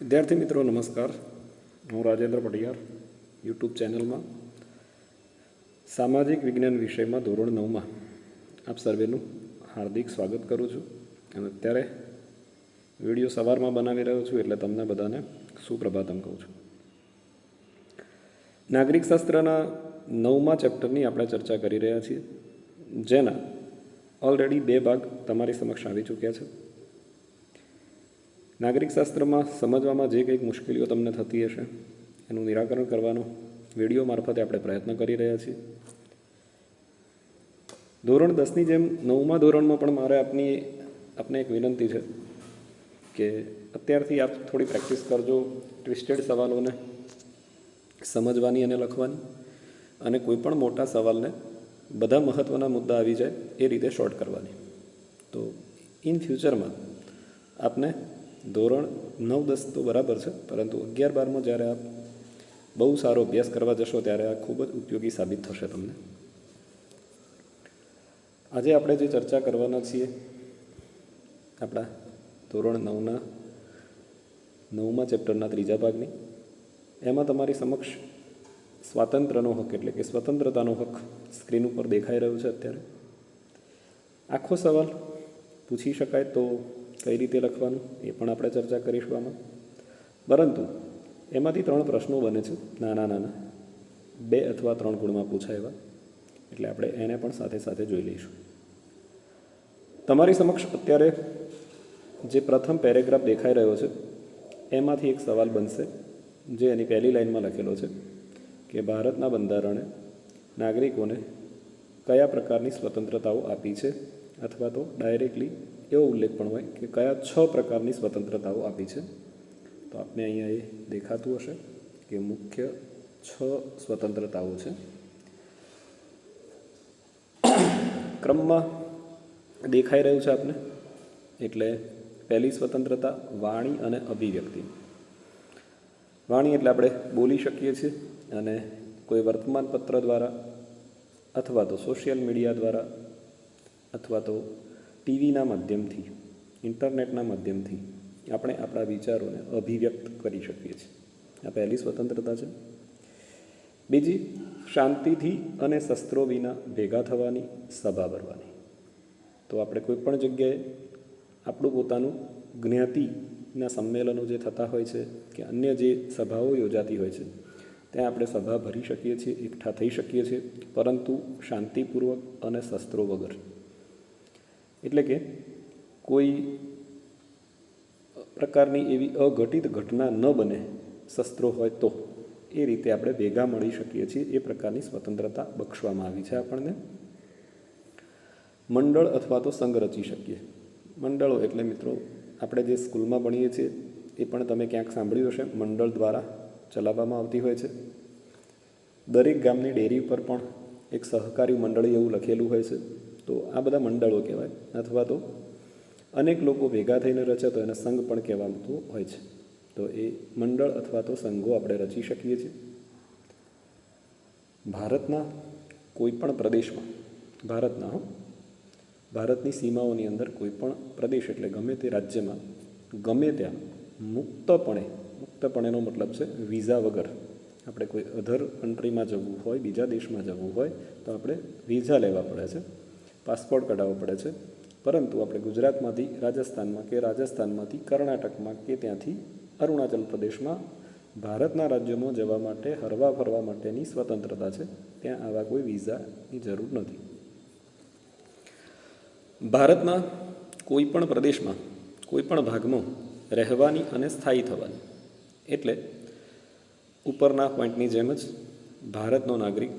વિદ્યાર્થી મિત્રો નમસ્કાર. હું રાજેન્દ્ર પટિયાર યુટ્યુબ ચેનલમાં સામાજિક વિજ્ઞાન વિષયમાં ધોરણ 9માં આપ સર્વેનું હાર્દિક સ્વાગત કરું છું. અને અત્યારે વિડીયો સવારમાં બનાવી રહ્યો છું, એટલે તમને બધાને સુપ્રભાતમ કહું છું. નાગરિક શાસ્ત્રના 9મા ચેપ્ટરની આપણે ચર્ચા કરી રહ્યા છીએ, જેના ઓલરેડી 2 ભાગ તમારી સમક્ષ આવી ચૂક્યા છે. નાગરિક શાસ્ત્રમાં સમજવામાં જે કંઈક મુશ્કેલીઓ તમને થતી હશે એનું નિરાકરણ કરવાનો વિડીયો મારફતે આપણે પ્રયત્ન કરી રહ્યા છીએ. ધોરણ 10ની જેમ 9મા ધોરણમાં પણ મારે આપને એક વિનંતી છે કે અત્યારથી આપ થોડી પ્રેક્ટિસ કરજો ટ્વિસ્ટેડ સવાલોને સમજવાની અને લખવાની, અને કોઈ પણ મોટા સવાલને બધા મહત્ત્વના મુદ્દા આવી જાય એ રીતે શોર્ટ કરવાની. તો ઇન ફ્યુચરમાં આપને ધોરણ 9-10 તો બરાબર છે, પરંતુ 11-12માં જ્યારે આપ બહુ સારો અભ્યાસ કરવા જશો ત્યારે આ ખૂબ જ ઉપયોગી સાબિત થશે તમને. આજે આપણે જે ચર્ચા કરવાના છીએ આપણા ધોરણ 9મા ચેપ્ટરના 3જા ભાગની, એમાં તમારી સમક્ષ સ્વાતંત્ર્યનો હક એટલે કે સ્વતંત્રતાનો હક સ્ક્રીન ઉપર દેખાઈ રહ્યો છે અત્યારે. આખો સવાલ પૂછી શકાય તો કઈ રીતે લખવાનું એ પણ આપણે ચર્ચા કરીશું આમાં. પરંતુ એમાંથી 3 પ્રશ્નો બને છે, નાના 2 અથવા 3 ગુણમાં પૂછાય એવા, એટલે આપણે એને પણ સાથે સાથે જોઈ લઈશું. તમારી સમક્ષ અત્યારે જે પ્રથમ પેરેગ્રાફ દેખાઈ રહ્યો છે એમાંથી એક સવાલ બનશે, જે એની પહેલી લાઈનમાં લખેલો છે કે ભારતના બંધારણે નાગરિકોને કયા પ્રકારની સ્વતંત્રતાઓ આપી છે, અથવા તો ડાયરેક્ટલી એવો ઉલ્લેખ પણ હોય કે કયા 6 પ્રકારની સ્વતંત્રતાઓ આપી છે. તો આપને અહીંયા એ દેખાતું હશે કે મુખ્ય 6 સ્વતંત્રતાઓ છે. ક્રમમાં દેખાઈ રહ્યું છે આપને. એટલે પહેલી સ્વતંત્રતા વાણી અને અભિવ્યક્તિ. વાણી એટલે આપણે બોલી શકીએ છીએ, અને કોઈ વર્તમાનપત્ર દ્વારા અથવા તો સોશિયલ મીડિયા દ્વારા અથવા તો ટીવીના માધ્યમથી, ઇન્ટરનેટના માધ્યમથી આપણે આપણા વિચારોને અભિવ્યક્ત કરી શકીએ છીએ. આ પહેલી સ્વતંત્રતા છે. બીજી, શાંતિથી અને શસ્ત્રો વિના ભેગા થવાની, સભા ભરવાની. તો આપણે કોઈ પણ જગ્યાએ આપણું પોતાનું જ્ઞાતિના સંમેલનો જે થતા હોય છે કે અન્ય જે સભાઓ યોજાતી હોય છે ત્યાં આપણે સભા ભરી શકીએ છીએ, એકઠા થઈ શકીએ છીએ, પરંતુ શાંતિપૂર્વક અને શસ્ત્રો વગર. એટલે કે કોઈ પ્રકારની એવી અઘટિત ઘટના ન બને, શસ્ત્રો હોય તો, એ રીતે આપણે ભેગા મળી શકીએ છીએ. એ પ્રકારની સ્વતંત્રતા બક્ષવામાં આવી છે આપણને. મંડળ અથવા તો સંઘ રચી શકીએ. મંડળો એટલે મિત્રો આપણે જે સ્કૂલમાં ભણીએ છીએ એ પણ તમે ક્યાંક સાંભળ્યું હશે, મંડળ દ્વારા ચલાવવામાં આવતી હોય છે. દરેક ગામની ડેરી પર પણ એક સહકારી મંડળી એવું લખેલું હોય છે. તો આ બધા મંડળો કહેવાય, અથવા તો અનેક લોકો ભેગા થઈને રચે તો એને સંઘ પણ કહેવાતું હોય છે. તો એ મંડળ અથવા તો સંઘો આપણે રચી શકીએ છીએ. ભારતના કોઈ પણ પ્રદેશમાં, ભારતની સીમાઓની અંદર કોઈ પણ પ્રદેશ એટલે ગમે તે રાજ્યમાં ગમે ત્યાં મુક્તપણેનો મતલબ છે વિઝા વગર, આપણે કોઈ અધર કન્ટ્રીમાં જવું હોય, બીજા દેશમાં જવું હોય તો આપણે વિઝા લેવા પડે છે, પાસપોર્ટ કઢાવવો પડે છે. પરંતુ આપણે ગુજરાતમાંથી રાજસ્થાનમાં કે રાજસ્થાનમાંથી કર્ણાટકમાં કે ત્યાંથી અરુણાચલ પ્રદેશમાં ભારતના રાજ્યોમાં જવા માટે, હરવા ફરવા માટેની સ્વતંત્રતા છે. ત્યાં આવા કોઈ વિઝાની જરૂર નથી. ભારતના કોઈ પણ પ્રદેશમાં, કોઈ પણ ભાગમાં રહેવાની અને સ્થાયી થવાની. એટલે ઉપરના પોઈન્ટની જેમ જ ભારતનો નાગરિક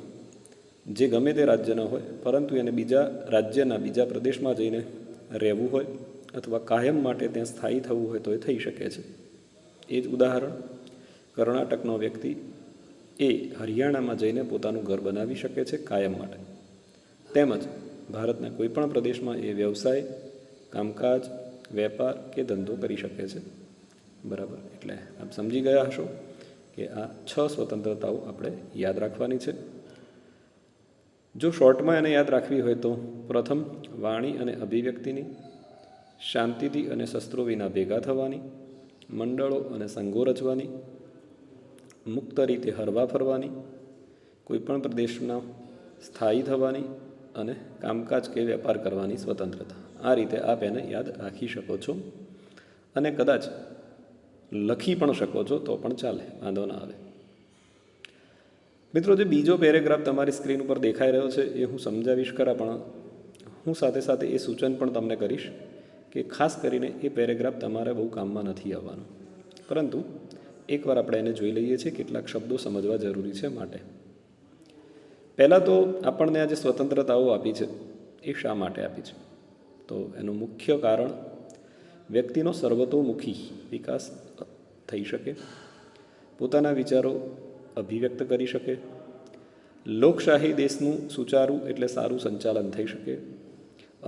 જે ગમે તે રાજ્યના હોય, પરંતુ એને બીજા રાજ્યના, બીજા પ્રદેશમાં જઈને રહેવું હોય અથવા કાયમ માટે ત્યાં સ્થાયી થવું હોય તો એ થઈ શકે છે. એ જ ઉદાહરણ, કર્ણાટકનો વ્યક્તિ એ હરિયાણામાં જઈને પોતાનું ઘર બનાવી શકે છે કાયમ માટે. તેમજ ભારતના કોઈ પણ પ્રદેશમાં એ વ્યવસાય, કામકાજ, વેપાર કે ધંધો કરી શકે છે. બરાબર. એટલે આપ સમજી ગયા હશો કે આ 6 સ્વતંત્રતાઓ આપણે યાદ રાખવાની છે. જો શોર્ટમાં એને યાદ રાખવી હોય તો પ્રથમ વાણી અને અભિવ્યક્તિની, શાંતિથી અને શસ્ત્રો વિના ભેગા થવાની, મંડળો અને સંઘો રચવાની, મુક્ત રીતે હરવા ફરવાની, કોઈપણ પ્રદેશના સ્થાયી થવાની અને કામકાજ કે વેપાર કરવાની સ્વતંત્રતા. આ રીતે આપ એને યાદ રાખી શકો છો અને કદાચ લખી પણ શકો છો તો પણ ચાલે, વાંધો ના આવે. મિત્રો, જે બીજો પેરેગ્રાફ તમારી સ્ક્રીન ઉપર દેખાઈ રહ્યો છે એ હું સમજાવીશ ખરા, પણ હું સાથે સાથે એ સૂચન પણ તમને કરીશ કે ખાસ કરીને એ પેરેગ્રાફ તમારે બહુ કામમાં નથી આવવાનો, પરંતુ એકવાર આપણે એને જોઈ લઈએ છીએ, કેટલાક શબ્દો સમજવા જરૂરી છે માટે. પહેલાં તો આપણને આ જે સ્વતંત્રતાઓ આપી છે એ શા માટે આપી છે? તો એનું મુખ્ય કારણ વ્યક્તિનો સર્વતોમુખી વિકાસ થઈ શકે, પોતાના વિચારો અભિવ્યક્ત કરી શકે, લોકશાહી દેશનું સુચારું એટલે સારું સંચાલન થઈ શકે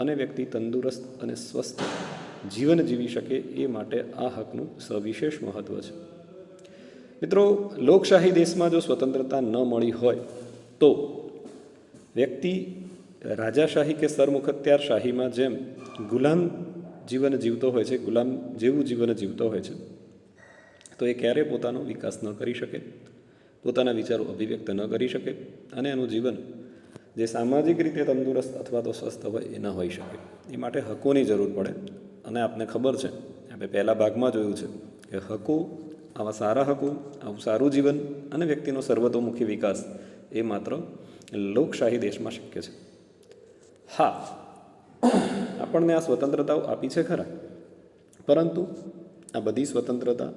અને વ્યક્તિ તંદુરસ્ત અને સ્વસ્થ જીવન જીવી શકે, એ માટે આ હકનું સવિશેષ મહત્ત્વ છે. મિત્રો, લોકશાહી દેશમાં જો સ્વતંત્રતા ન મળી હોય તો વ્યક્તિ રાજાશાહી કે સરમુખત્યારશાહીમાં જેમ ગુલામ જીવન જીવતો હોય છે, ગુલામ જેવું જીવન જીવતો હોય છે, તો એ ક્યારેય પોતાનો વિકાસ ન કરી શકે, પોતાના વિચારો અભિવ્યક્ત ન કરી શકે અને એનું જીવન જે સામાજિક રીતે તંદુરસ્ત અથવા તો સ્વસ્થ હોય એ ન હોઈ શકે. એ માટે હકોની જરૂર પડે અને આપને ખબર છે, આપણે પહેલા ભાગમાં જોયું છે કે હકો, આવા સારા હકો, આવું સારું જીવન અને વ્યક્તિનો સર્વતોમુખી વિકાસ એ માત્ર લોકશાહી દેશમાં શક્ય છે. હા, આપણને આ સ્વતંત્રતાઓ આપી છે ખરા, પરંતુ આ બધી સ્વતંત્રતા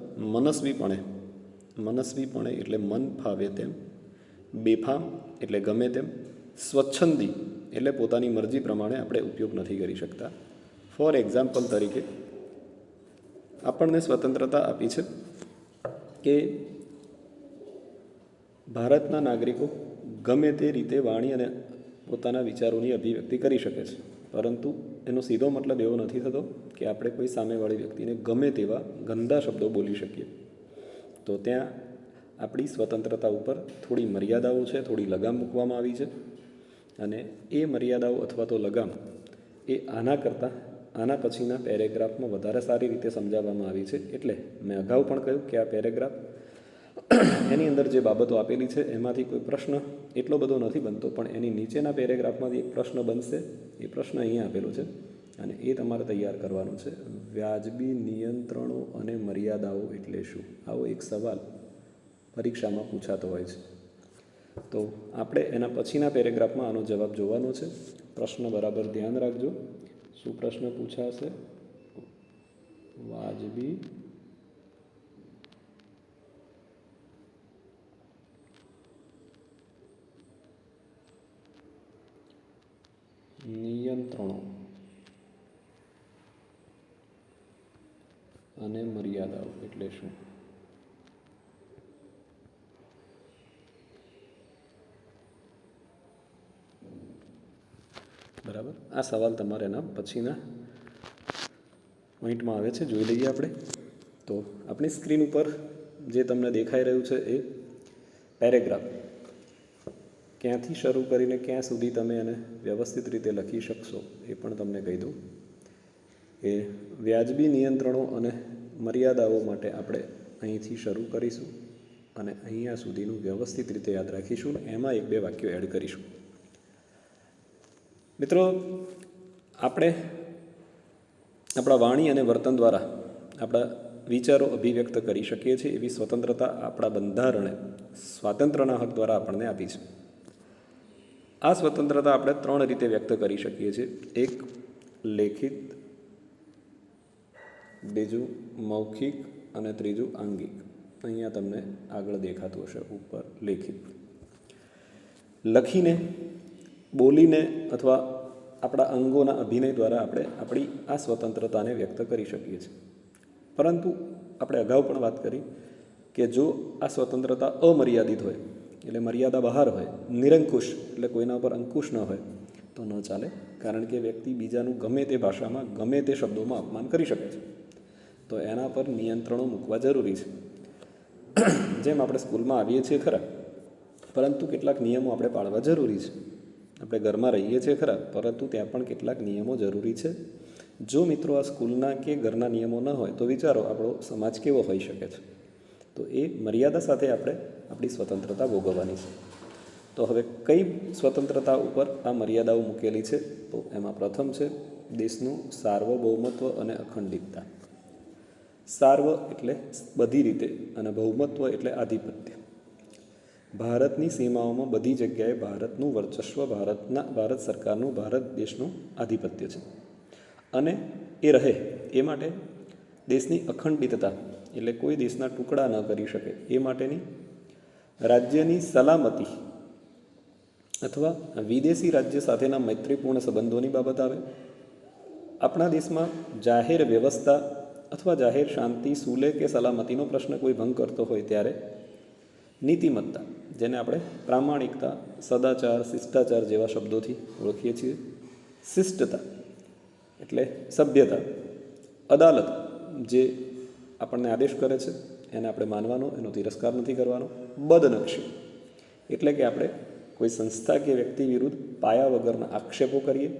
મનસ્વીપણે એટલે મન ફાવે તેમ, બેફામ એટલે ગમે તેમ, સ્વચ્છંદી એટલે પોતાની મરજી પ્રમાણે આપણે ઉપયોગ નથી કરી શકતા. ફોર એક્ઝામ્પલ તરીકે આપણને સ્વતંત્રતા આપી છે કે ભારતના નાગરિકો ગમે તે રીતે વાણી અને પોતાના વિચારોની અભિવ્યક્તિ કરી શકે છે, પરંતુ એનો સીધો મતલબ એવો નથી થતો કે આપણે કોઈ સામેવાળી વ્યક્તિને ગમે તેવા ગંદા શબ્દો બોલી શકીએ. તો ત્યાં આપણી સ્વતંત્રતા ઉપર થોડી મર્યાદાઓ છે, થોડી લગામ મૂકવામાં આવી છે અને એ મર્યાદાઓ અથવા તો લગામ એ આના પછીના પેરેગ્રાફમાં વધારે સારી રીતે સમજાવવામાં આવી છે. એટલે મેં અગાઉ પણ કહ્યું કે આ પેરેગ્રાફ એની અંદર જે બાબતો આપેલી છે એમાંથી કોઈ પ્રશ્ન એટલો બધો નથી બનતો, પણ એની નીચેના પેરેગ્રાફમાંથી એક પ્રશ્ન બનશે. એ પ્રશ્ન અહીંયા આપેલો છે અને એ તમારે તૈયાર કરવાનો છે. વ્યાજબી નિયંત્રણો અને મર્યાદાઓ એટલે શું? આવો એક સવાલ પરીક્ષામાં પૂછાતો હોય છે. તો આપણે એના પછીના પેરેગ્રાફમાં આનો જવાબ જોવાનો છે. પ્રશ્ન બરાબર ધ્યાન રાખજો. શું પ્રશ્ન પૂછાશે? વાજબી નિયંત્રણો અને મર્યાદાઓ એટલે શું? બરાબર, આ સવાલ તમારે એના પછીના પોઈન્ટમાં આવે છે, જોઈ લઈએ આપણે. તો આપણી સ્ક્રીન ઉપર જે તમને દેખાઈ રહ્યું છે એ પેરેગ્રાફ ક્યાંથી શરૂ કરીને ક્યાં સુધી તમે એને વ્યવસ્થિત રીતે લખી શકશો એ પણ તમને કહી દઉં કે વ્યાજબી નિયંત્રણો અને મર્યાદાઓ માટે આપણે અહીંથી શરૂ કરીશું અને અહીંયા સુધીનું વ્યવસ્થિત રીતે યાદ રાખીશું અને એમાં એક બે વાક્યો એડ કરીશું. મિત્રો, આપણે આપણા વાણી અને વર્તન દ્વારા આપણા વિચારો અભિવ્યક્ત કરી શકીએ છીએ એવી સ્વતંત્રતા આપણા બંધારણે સ્વાતંત્ર્યના હક દ્વારા આપણને આપી છે. આ સ્વતંત્રતા આપણે 3 રીતે વ્યક્ત કરી શકીએ છીએ. એક લેખિત, બીજું મૌખિક અને ત્રીજું આંગિક. અહીંયા તમને આગળ દેખાતું હશે ઉપર લેખિત. લખીને, બોલીને અથવા આપણા અંગોના અભિનય દ્વારા આપણે આપણી આ સ્વતંત્રતાને વ્યક્ત કરી શકીએ છીએ. પરંતુ આપણે અગાઉ પણ વાત કરી કે જો આ સ્વતંત્રતા અમર્યાદિત હોય, એટલે મર્યાદા બહાર હોય, નિરંકુશ એટલે કોઈના પર અંકુશ ન હોય તો ન ચાલે, કારણ કે વ્યક્તિ બીજાનું ગમે તે ભાષામાં ગમે તે શબ્દોમાં અપમાન કરી શકે છે. તો એના પર નિયંત્રણો મૂકવા જરૂરી છે. જેમ આપણે સ્કૂલમાં આવીએ છીએ ખરા, પરંતુ કેટલાક નિયમો આપણે પાળવા જરૂરી છે. આપણે ઘરમાં રહીએ છીએ ખરા, પરંતુ ત્યાં પણ કેટલાક નિયમો જરૂરી છે, જો મિત્રો આ સ્કૂલના કે ઘરના નિયમો ન હોય તો વિચારો આપણો સમાજ કેવો હોઈ શકે છે. તો એ મર્યાદા સાથે આપણે આપણી સ્વતંત્રતા ભોગવવાની છે. તો હવે કઈ સ્વતંત્રતા ઉપર આ મર્યાદાઓ મૂકેલી છે? તો એમાં પ્રથમ છે દેશનું સાર્વભૌમત્વ અને અખંડિતતા. સાર્વ એટલે બધી રીતે અને ભૌમત્વ એટલે આધિપત્ય. ભારતની સીમાઓમાં બધી જગ્યાએ ભારતનું વર્ચસ્વ, ભારત સરકારનું, ભારત દેશનું આધિપત્ય છે અને એ રહે એ માટે દેશની અખંડિતતા એટલે કોઈ દેશના ટુકડા ન કરી શકે એ માટેની રાજ્યની સલામતી અથવા વિદેશી રાજ્ય સાથેના મૈત્રીપૂર્ણ સંબંધોની બાબત આવે. આપણા દેશમાં જાહેર વ્યવસ્થા અથવા જાહેર શાંતિ, સુલેહ કે સલામતીનો પ્રશ્ન કોઈ ભંગ કરતો હોય ત્યારે નીતિમત્તા, જેને આપણે પ્રામાણિકતા, સદાચાર, શિષ્ટાચાર જેવા શબ્દોથી ઓળખીએ છીએ. શિષ્ટતા એટલે સભ્યતા. અદાલત જે આપણને આદેશ કરે છે એને આપણે માનવાનો, એનો તિરસ્કાર નથી કરવાનો. બદનક્ષી એટલે કે આપણે કોઈ સંસ્થા કે વ્યક્તિ વિરુદ્ધ પાયા વગરના આક્ષેપો કરીએ.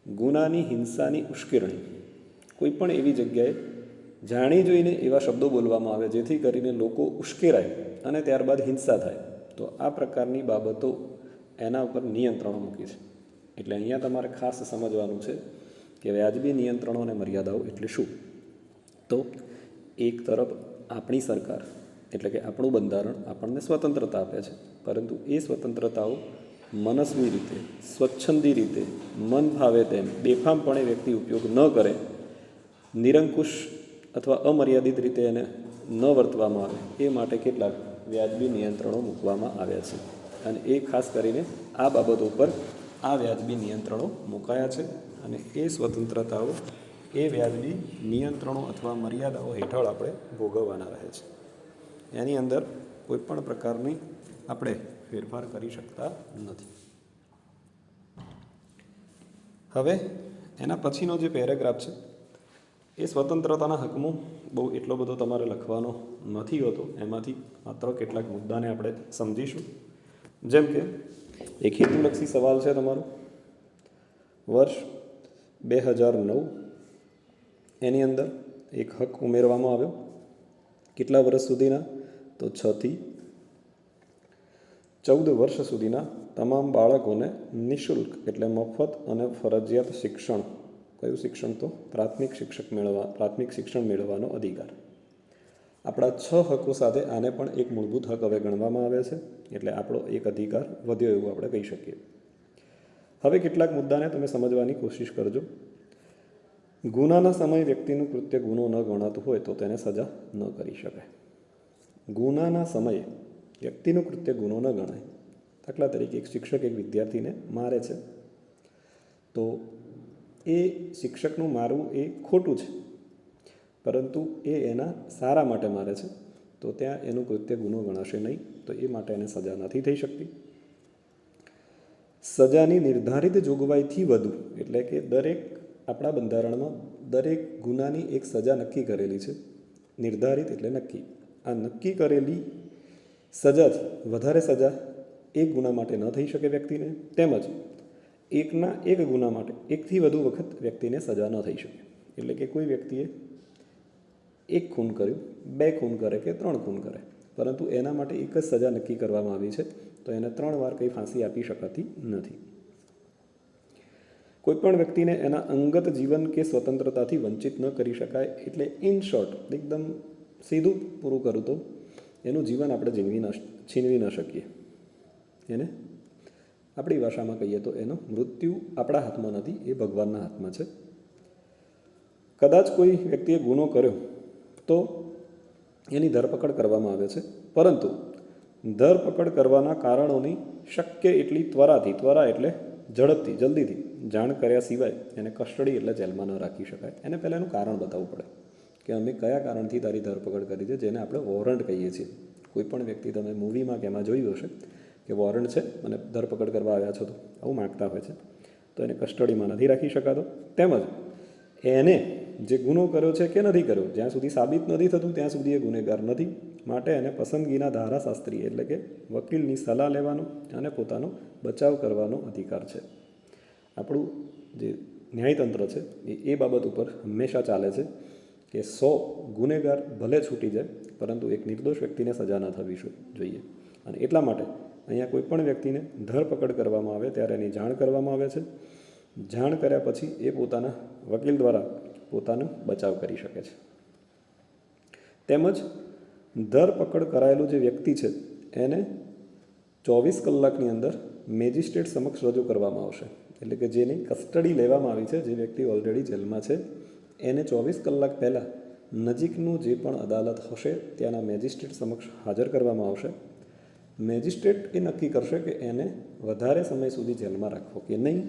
ગુનાની, હિંસાની ઉશ્કેરણી, કોઈ પણ એવી જગ્યાએ જાણી જોઈને એવા શબ્દો બોલવામાં આવે જેથી કરીને લોકો ઉશ્કેરાય અને ત્યારબાદ હિંસા થાય, તો આ પ્રકારની બાબતો એના ઉપર નિયંત્રણો મૂકી છે. એટલે અહીંયા તમારે ખાસ સમજવાનું છે કે વ્યાજબી નિયંત્રણો અને મર્યાદાઓ એટલે શું. તો એક તરફ આપણી સરકાર એટલે કે આપણું બંધારણ આપણને સ્વતંત્રતા આપે છે, પરંતુ એ સ્વતંત્રતાઓ મનસ્વી રીતે, સ્વચ્છંદી રીતે, મન ભાવે તેમ બેફામપણે વ્યક્તિ ઉપયોગ ન કરે, નિરંકુશ અથવા અમર્યાદિત રીતે એને ન વર્તવામાં આવે એ માટે કેટલાક વ્યાજબી નિયંત્રણો મૂકવામાં આવ્યા છે. અને એ ખાસ કરીને આ બાબતો પર આ વ્યાજબી નિયંત્રણો મુકાયા છે અને એ સ્વતંત્રતાઓ એ વ્યાજબી નિયંત્રણો અથવા મર્યાદાઓ હેઠળ આપણે ભોગવવાના રહે છે. એની અંદર કોઈપણ પ્રકારની આપણે ફેરફાર કરી શકતા નથી. હવે એના પછીનો જે પેરેગ્રાફ છે એ સ્વતંત્રતાના હકમાં બહુ એટલો બધો તમારે લખવાનો નથી હોતો. એમાંથી માત્ર કેટલાક મુદ્દાને આપણે સમજીશું. જેમ કે એક હેતુલક્ષી સવાલ છે તમારો. વર્ષ 2009 એની અંદર એક હક ઉમેરવામાં આવ્યો. કેટલા વર્ષ સુધીના? તો 6 થી 14 વર્ષ સુધીના તમામ બાળકોને નિઃશુલ્ક એટલે મફત અને ફરજિયાત શિક્ષણ. કયું શિક્ષણ? તો પ્રાથમિક શિક્ષણ મેળવવાનો અધિકાર. આપણા 6 હકો સાથે આને પણ એક મૂળભૂત હક હવે ગણવામાં આવે છે. એટલે આપણો એક અધિકાર વધ્યો એવું આપણે કહી શકીએ. હવે કેટલાક મુદ્દાને તમે સમજવાની કોશિશ કરજો. ગુનાના સમયે વ્યક્તિનું કૃત્ય ગુનો ન ગણાતું હોય તો તેને સજા ન કરી શકાય. ગુનાના સમયે વ્યક્તિનું કૃત્ય ગુનો ન ગણાય. દાખલા તરીકે એક શિક્ષક એક વિદ્યાર્થીને મારે છે, તો એ શિક્ષકનું મારવું એ ખોટું છે, પરંતુ એ એના સારા માટે મારે છે, તો ત્યાં એનું કૃત્ય ગુનો ગણાશે નહીં, તો એ માટે એને સજા નથી થઈ શકતી. સજાની નિર્ધારિત જોગવાઈથી વધુ એટલે કે દરેક આપણા બંધારણમાં દરેક ગુનાની એક સજા નક્કી કરેલી છે. નિર્ધારિત એટલે નક્કી. આ નક્કી કરેલી સજાથી વધારે સજા એક ગુના માટે ન થઈ શકે વ્યક્તિને, તેમજ એકના એક ગુના માટે એકથી વધુ વખત વ્યક્તિને સજા ન થઈ શકે. એટલે કે કોઈ વ્યક્તિએ 1 ખૂન કર્યું, 2 ખૂન કરે કે 3 ખૂન કરે, પરંતુ એના માટે એક જ સજા નક્કી કરવામાં આવી છે, તો એને 3 વાર કંઈ ફાંસી આપી શકાતી નથી. કોઈપણ વ્યક્તિને એના અંગત જીવન કે સ્વતંત્રતાથી વંચિત ન કરી શકાય. એટલે ઇન શોર્ટ, એકદમ સીધું પૂરું કરું તો એનું જીવન આપણે છીનવી ન શકીએ. એને આપણી ભાષામાં કહીએ તો એનો મૃત્યુ આપણા હાથમાં નથી, એ ભગવાનના હાથમાં છે. કદાચ કોઈ વ્યક્તિએ ગુનો કર્યો તો એની ધરપકડ કરવામાં આવે છે, પરંતુ ધરપકડ કરવાના કારણોની શક્ય એટલી ત્વરા એટલે ઝડપથી, જલ્દીથી જાણ કર્યા સિવાય એને કસ્ટડી એટલે જેલમાં ન રાખી શકાય. એને પહેલાં એનું કારણ બતાવવું પડે કે અમે કયા કારણથી તારી ધરપકડ કરી છે, જેને આપણે વોરંટ કહીએ છીએ. કોઈપણ વ્યક્તિ તમે મૂવીમાં કે એમાં જોયું હશે કે વોરંટ છે અને ધરપકડ કરવા આવ્યા છો, તો આવું માગતા હોય છે, તો એને કસ્ટડીમાં નથી રાખી શકાતો. તેમજ એને જે ગુનો કર્યો છે કે નથી કર્યો, જ્યાં સુધી સાબિત નથી થતું ત્યાં સુધી એ ગુનેગાર નથી. માટે એને પસંદગીના ધારાશાસ્ત્રી એટલે કે વકીલની સલાહ લેવાનો અને પોતાનો બચાવ કરવાનો અધિકાર છે. આપણું જે ન્યાયતંત્ર છે એ બાબત ઉપર હંમેશા ચાલે છે કે 100 ગુનેગાર ભલે છૂટી જાય, પરંતુ એક નિર્દોષ વ્યક્તિને સજા ન થવી જોઈએ. અને એટલા માટે અહીંયા કોઈ પણ વ્યક્તિને ધરપકડ કરવામાં આવે ત્યારે એની જાણ કરવામાં આવે છે. જાણ કર્યા પછી એ પોતાના વકીલ દ્વારા પોતાનો બચાવ કરી શકે છે. તેમજ ધરપકડ કરાયેલું જે વ્યક્તિ છે એને 24 કલાકની અંદર મેજિસ્ટ્રેટ સમક્ષ રજૂ કરવામાં આવશે. એટલે કે જેની કસ્ટડી લેવામાં આવી છે, જે વ્યક્તિ ઓલરેડી જેલમાં છે, એને 24 કલાક પહેલાં નજીકનું જે પણ અદાલત હશે ત્યાંના મેજિસ્ટ્રેટ સમક્ષ હાજર કરવામાં આવશે. મેજિસ્ટ્રેટ એ નક્કી કરશે કે એને વધારે સમય સુધી જેલમાં રાખવો કે નહીં.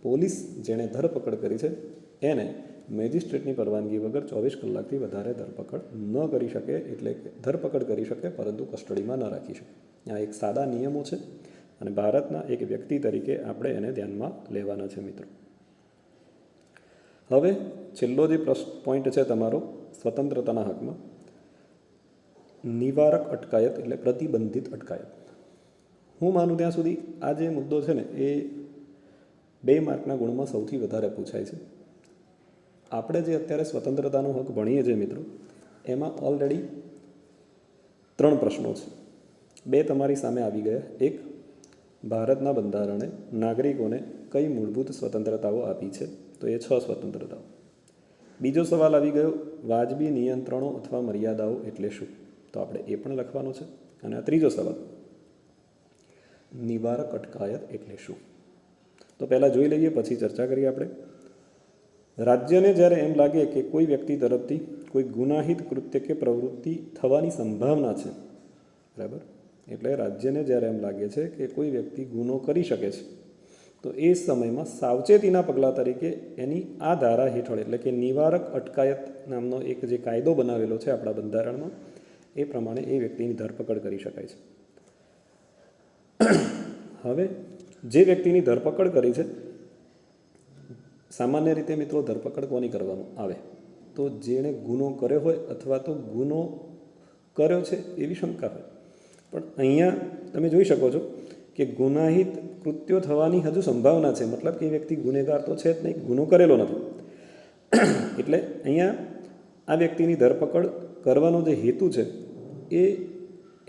પોલીસ જેણે ધરપકડ કરી છે એને મેજિસ્ટ્રેટની પરવાનગી વગર 24 કલાકથી વધારે ધરપકડ ન કરી શકે, એટલે ધરપકડ કરી શકે પરંતુ કસ્ટડીમાં ન રાખી શકે. આ એક સાદા નિયમો છે અને ભારતના એક વ્યક્તિ તરીકે આપણે એને ધ્યાનમાં લેવાના છે મિત્રો. હવે છેલ્લો જે પોઈન્ટ છે તમારો સ્વતંત્રતાના હકમાં, નિવારક અટકાયત એટલે પ્રતિબંધિત અટકાયત. હું માનું ત્યાં સુધી આ જે મુદ્દો છે ને એ 2 માર્કના ગુણમાં સૌથી વધારે પૂછાય છે. આપણે જે અત્યારે સ્વતંત્રતાનો હક ભણીએ છીએ મિત્રો, એમાં ઓલરેડી 3 પ્રશ્નો છે. 2 તમારી સામે આવી ગયા. એક, ભારતના બંધારણે નાગરિકોને કઈ મૂળભૂત સ્વતંત્રતાઓ આપી છે? તો એ 6 સ્વતંત્રતાઓ. બીજો સવાલ આવી ગયો, વાજબી નિયંત્રણો અથવા મર્યાદાઓ એટલે શું? તો આપણે એ પણ લખવાનો છે. અને આ ત્રીજો સવાલ, નિવારક અટકાયત એટલે શું? તો પહેલાં જોઈ લઈએ, પછી ચર્ચા કરીએ આપણે. રાજ્યને જ્યારે એમ લાગે કે કોઈ વ્યક્તિ તરફથી કોઈ ગુનાહિત કૃત્ય કે પ્રવૃત્તિ થવાની સંભાવના છે, બરાબર, એટલે રાજ્યને જ્યારે એમ લાગે છે કે કોઈ વ્યક્તિ ગુનો કરી શકે છે, તો એ સમયમાં સાવચેતીના પગલાં તરીકે એની આ ધારા હેઠળ એટલે કે નિવારક અટકાયત નામનો એક જે કાયદો બનાવેલો છે આપણા બંધારણમાં, એ પ્રમાણે એ વ્યક્તિની ધરપકડ કરી શકાય છે. હવે જે વ્યક્તિની ધરપકડ કરી છે, સામાન્ય રીતે મિત્રો ધરપકડ કોની કરવામાં આવે? તો જેણે ગુનો કર્યો હોય અથવા તો ગુનો કર્યો છે એવી શંકા હોય. પણ અહીંયા તમે જોઈ શકો છો કે ગુનાહિત કૃત્યો થવાની હજુ સંભાવના છે, મતલબ કે એ વ્યક્તિ ગુનેગાર તો છે જ નહીં, ગુનો કરેલો નથી. એટલે અહીંયા આ વ્યક્તિની ધરપકડ કરવાનો જે હેતુ છે એ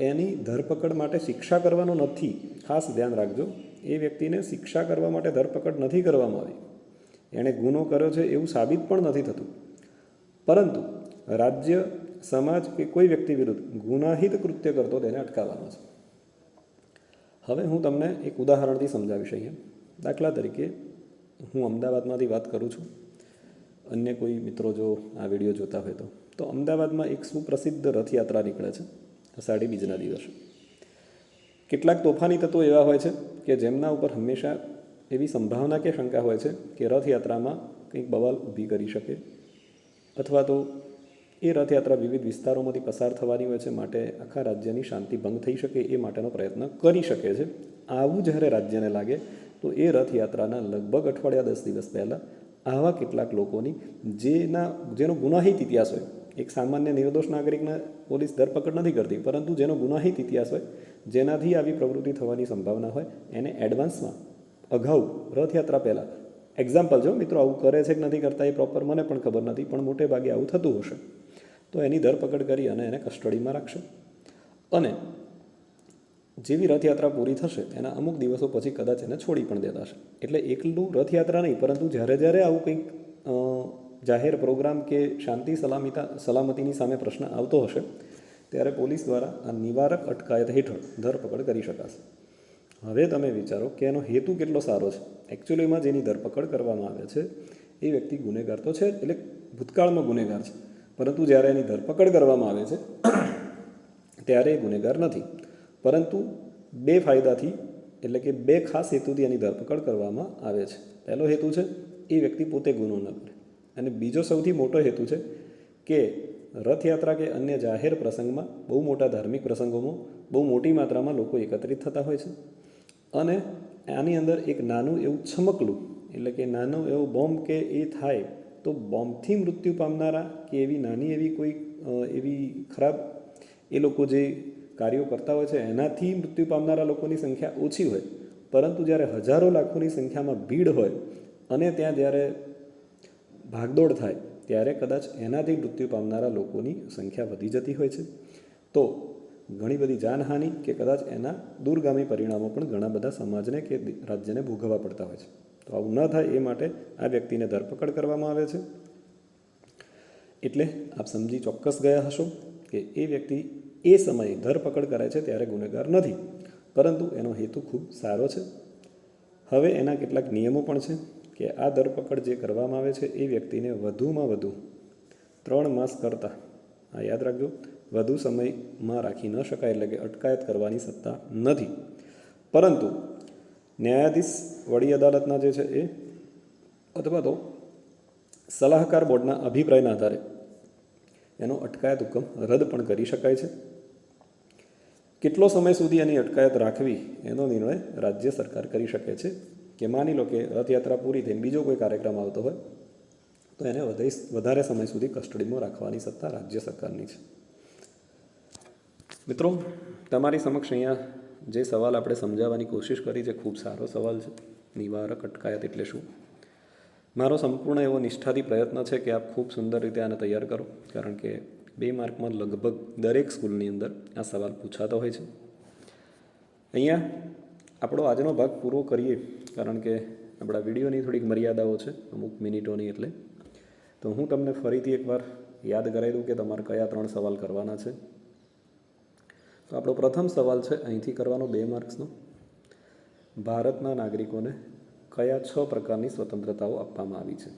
એની ધરપકડ માટે શિક્ષા કરવાનો નથી. ખાસ ધ્યાન રાખજો, એ વ્યક્તિને શિક્ષા કરવા માટે ધરપકડ નથી કરવામાં આવી. એણે ગુનો કર્યો છે એવું સાબિત પણ નથી થતું, પરંતુ રાજ્ય, સમાજ કે કોઈ વ્યક્તિ વિરુદ્ધ ગુનાહિત કૃત્ય કરતો તેને અટકાવવાનો છે. હવે હું તમને એક ઉદાહરણથી સમજાવીશ. અહીંયા દાખલા તરીકે હું અમદાવાદમાંથી વાત કરું છું, અન્ય કોઈ મિત્રો જો આ વિડીયો જોતા હોય તો અમદાવાદમાં એક સુપ્રસિદ્ધ રથયાત્રા નીકળે છે અષાઢી બીજના દિવસે. કેટલાક તોફાની તત્વો એવા હોય છે કે જેમના ઉપર હંમેશા એવી સંભાવના કે શંકા હોય છે કે રથયાત્રામાં કંઈક બવાલ ઊભી કરી શકે, અથવા તો એ રથયાત્રા વિવિધ વિસ્તારોમાંથી પસાર થવાની હોય છે, માટે આખા રાજ્યની શાંતિ ભંગ થઈ શકે એ માટેનો પ્રયત્ન કરી શકે છે. આવું જ્યારે રાજ્યને લાગે તો એ રથયાત્રાના લગભગ અઠવાડિયા 10 દિવસ પહેલાં આવા કેટલાક લોકોની જેનો ગુનાહિત ઇતિહાસ હોય, એક સામાન્ય નિર્દોષ નાગરિકને પોલીસ ધરપકડ નથી કરતી, પરંતુ જેનો ગુનાહિત ઇતિહાસ હોય, જેનાથી આવી પ્રવૃત્તિ થવાની સંભાવના હોય, એને એડવાન્સમાં અગાઉ રથયાત્રા પહેલાં, એક્ઝામ્પલ જો મિત્રો આવું કરે છે કે નથી કરતા એ પ્રોપર મને પણ ખબર નથી, પણ મોટે ભાગે આવું થતું હશે, તો એની ધરપકડ કરી અને એને કસ્ટડીમાં રાખશે. અને જેવી રથયાત્રા પૂરી થશે એના અમુક દિવસો પછી કદાચ એને છોડી પણ દેતા હશે. એટલે એકલું રથયાત્રા નહીં, પરંતુ જ્યારે આવું કંઈક જાહેર પ્રોગ્રામ કે શાંતિ સલામતીની સામે પ્રશ્ન આવતો હશે, ત્યારે પોલીસ દ્વારા આ નિવારક અટકાયત હેઠળ ધરપકડ કરી શકાશે. હવે તમે વિચારો કે એનો હેતુ કેટલો સારો છે. એકચ્યુઅલીમાં જેની ધરપકડ કરવામાં આવે છે એ વ્યક્તિ ગુનેગાર તો છે, એટલે ભૂતકાળમાં ગુનેગાર છે, પરંતુ જ્યારે એની ધરપકડ કરવામાં આવે છે ત્યારે એ ગુનેગાર નથી. પરંતુ 2 ફાયદાથી, એટલે કે 2 ખાસ હેતુથી એની ધરપકડ કરવામાં આવે છે. પહેલો હેતુ છે એ વ્યક્તિ પોતે ગુનો ન કરે, અને બીજો સૌથી મોટો હેતુ છે કે રથયાત્રા કે અન્ય જાહેર પ્રસંગમાં, બહુ મોટા ધાર્મિક પ્રસંગોમાં બહુ મોટી માત્રામાં લોકો એકત્રિત થતા હોય છે, અને આની અંદર એક નાનું એવું છમકલું, એટલે કે નાનો એવો બોમ્બ કે એ થાય તો બોમ્બથી મૃત્યુ પામનારા કે એવી નાની એવી કોઈ એવી ખરાબ એ લોકો જે કાર્યો કરતા હોય છે એનાથી મૃત્યુ પામનારા લોકોની સંખ્યા ઓછી હોય, પરંતુ જ્યારે હજારો લાખોની સંખ્યામાં ભીડ હોય અને ત્યાં જ્યારે ભાગદોડ થાય ત્યારે કદાચ એનાથી મૃત્યુ પામનારા લોકોની સંખ્યા વધી જતી હોય છે, તો ઘણી બધી જાનહાનિ કે કદાચ એના દૂરગામી પરિણામો પણ ઘણા બધા સમાજને કે રાજ્યને ભોગવવા પડતા હોય છે. તો આવું ન થાય એ માટે આ વ્યક્તિને ધરપકડ કરવામાં આવે છે. એટલે આપ સમજી ચોક્કસ ગયા હશો કે એ વ્યક્તિ એ સમયે ધરપકડ કરે છે ત્યારે ગુનેગાર નથી, પરંતુ એનો હેતુ ખૂબ સારો છે. હવે એના કેટલાક નિયમો પણ છે કે આ ધરપકડ જે કરવામાં આવે છે એ વ્યક્તિને વધુમાં વધુ 3 માસ કરતાં, આ યાદ રાખજો, વધુ સમયમાં રાખી ન શકાય, એટલે કે અટકાયત કરવાની સત્તા નથી. પરંતુ ન્યાયાધીશ વડી અદાલતના જે છે એ અથવા તો સલાહકાર બોર્ડના અભિપ્રાયના આધારે એનો અટકાયત હુકમ રદ પણ કરી શકાય છે. કેટલો સમય સુધી એની અટકાયત રાખવી એનો નિર્ણય રાજ્ય સરકાર કરી શકે છે. કે માની લો કે રથયાત્રા પૂરી થઈને બીજો કોઈ કાર્યક્રમ આવતો હોય તો એને વધારે સમય સુધી કસ્ટડીમાં રાખવાની સત્તા રાજ્ય સરકારની છે. મિત્રો, તમારી સમક્ષ અહીંયા જે સવાલ આપણે સમજાવવાની કોશિશ કરી છે ખૂબ સારો સવાલ છે. નિવારક અટકાયત એટલે શું? મારો સંપૂર્ણ એવો નિષ્ઠાથી પ્રયત્ન છે કે આપ ખૂબ સુંદર રીતે આને તૈયાર કરો, કારણ કે 2 માર્કમાં લગભગ દરેક સ્કૂલની અંદર આ સવાલ પૂછાતો હોય છે. અહીંયા આપણો આજનો ભાગ પૂરો કરીએ, કારણ કે આપણા વિડીયોની થોડીક મર્યાદાઓ છે, અમુક મિનિટોની. એટલે તો હું તમને ફરીથી એકવાર યાદ કરાવી દઉં કે તમારે કયા 3 સવાલ કરવાના છે. તો આપણો પ્રથમ સવાલ છે અહીંથી કરવાનો 2 માર્ક્સનો. ભારતના નાગરિકોને કયા 6 પ્રકારની સ્વતંત્રતાઓ આપવામાં આવી છે?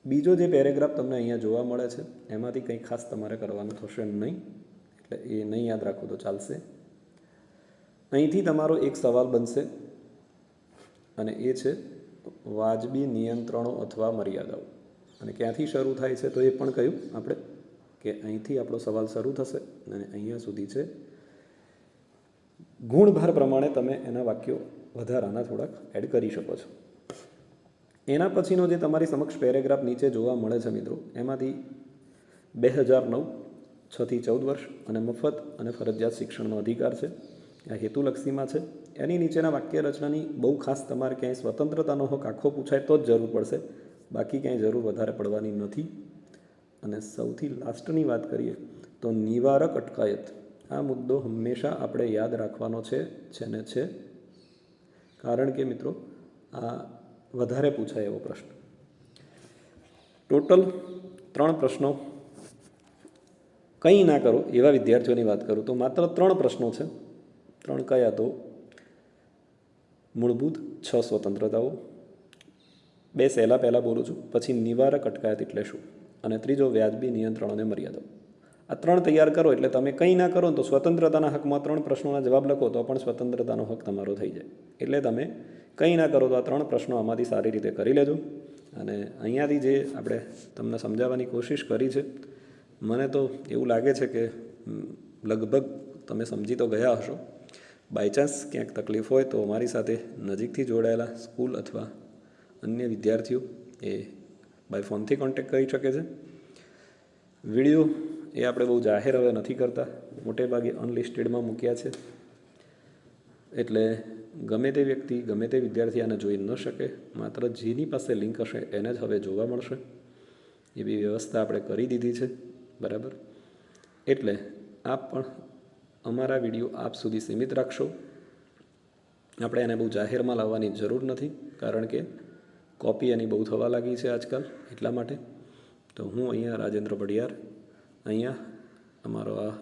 બીજો જે પેરેગ્રાફ તમને અહીંયા જોવા મળે છે એમાંથી કંઈ ખાસ તમારે કરવાનું થશે નહીં, એટલે એ નહીં યાદ રાખો તો ચાલશે. અહીંથી તમારો એક સવાલ બનશે અને એ છે વાજબી નિયંત્રણો અથવા મર્યાદાઓ. અને ક્યાંથી શરૂ થાય છે તો એ પણ કહ્યું આપણે કે અહીંથી આપણો સવાલ શરૂ થશે અને અહીંયા સુધી છે. ગુણભાર પ્રમાણે તમે એના વાક્યો વધારાના થોડાક એડ કરી શકો છો. એના પછીનો જે તમારી સમક્ષ પેરેગ્રાફ નીચે જોવા મળે છે મિત્રો, એમાંથી 2009 6 થી 14 વર્ષ અને મફત અને ફરજિયાત શિક્ષણનો અધિકાર છે. આ હેતુલક્ષીમાં છે. એની નીચેના વાક્ય રચનાની બહુ ખાસ તમારે ક્યાંય સ્વતંત્રતાનો હક આખો પૂછાય તો જ જરૂર પડશે, બાકી ક્યાંય જરૂર વધારે પડવાની નથી. અને સૌથી લાસ્ટની વાત કરીએ તો નિવારક અટકાયત. આ મુદ્દો હંમેશા આપણે યાદ રાખવાનો છે ને છે, કારણ કે મિત્રો આ વધારે પૂછાય એવો પ્રશ્ન. ટોટલ 3 પ્રશ્નો. કંઈ ના કરો એવા વિદ્યાર્થીઓની વાત કરું તો માત્ર 3 પ્રશ્નો છે. 3 કયા? તો મૂળભૂત 6 સ્વતંત્રતાઓ, 2 સહેલા પહેલાં બોલું છું, પછી નિવારક અટકાયત એટલે શું, અને ત્રીજો વ્યાજબી નિયંત્રણ અને મર્યાદાઓ. આ 3 તૈયાર કરો એટલે તમે કંઈ ના કરો તો સ્વતંત્રતાના હકમાં 3 પ્રશ્નોના જવાબ લખો તો પણ સ્વતંત્રતાનો હક તમારો થઈ જાય. એટલે તમે કંઈ ના કરો તો આ 3 પ્રશ્નો આમાંથી સારી રીતે કરી લેજો. અને અહીંયાથી જે આપણે તમને સમજાવવાની કોશિશ કરી છે, મને તો એવું લાગે છે કે લગભગ તમે સમજી તો ગયા હશો. બાય ચાન્સ ક્યાંક તકલીફ હોય તો અમારી સાથે નજીકથી જોડાયેલા સ્કૂલ અથવા અન્ય વિદ્યાર્થીઓ એ બાય ફોનથી કોન્ટેક્ટ કરી શકે છે. વિડીયો એ આપણે બહુ જાહેર હવે નથી કરતા, મોટે ભાગે અનલિસ્ટેડમાં મૂક્યા છે, એટલે ગમે તે વ્યક્તિ ગમે તે વિદ્યાર્થી આને જોઈ ન શકે. માત્ર જેની પાસે લિંક હશે એને જ હવે જોવા મળશે એવી વ્યવસ્થા આપણે કરી દીધી છે, બરાબર. એટલે આપ પણ અમારા વિડીયો આપ સુધી સીમિત રાખશો. આપણે એને બહુ જાહેરમાં લાવવાની જરૂર નથી, કારણ કે કોપી એની બહુ થવા લાગી છે આજકાલ. એટલા માટે તો હું અહીંયા રાજેન્દ્ર પડિયાર અહીંયા અમારો આ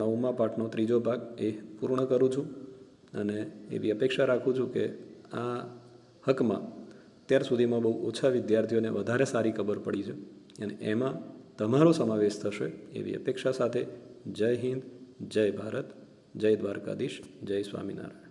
9મા પાઠનો 3જો ભાગ એ પૂર્ણ કરું છું. અને એવી અપેક્ષા રાખું છું કે આ હકમાં અત્યાર સુધીમાં બહુ ઓછા વિદ્યાર્થીઓને વધારે સારી ખબર પડી છે અને એમાં તમારો સમાવેશ થશે એવી અપેક્ષા સાથે જય હિન્દ, જય ભારત, જય દ્વારકાધીશ, જય સ્વામિનારાયણ.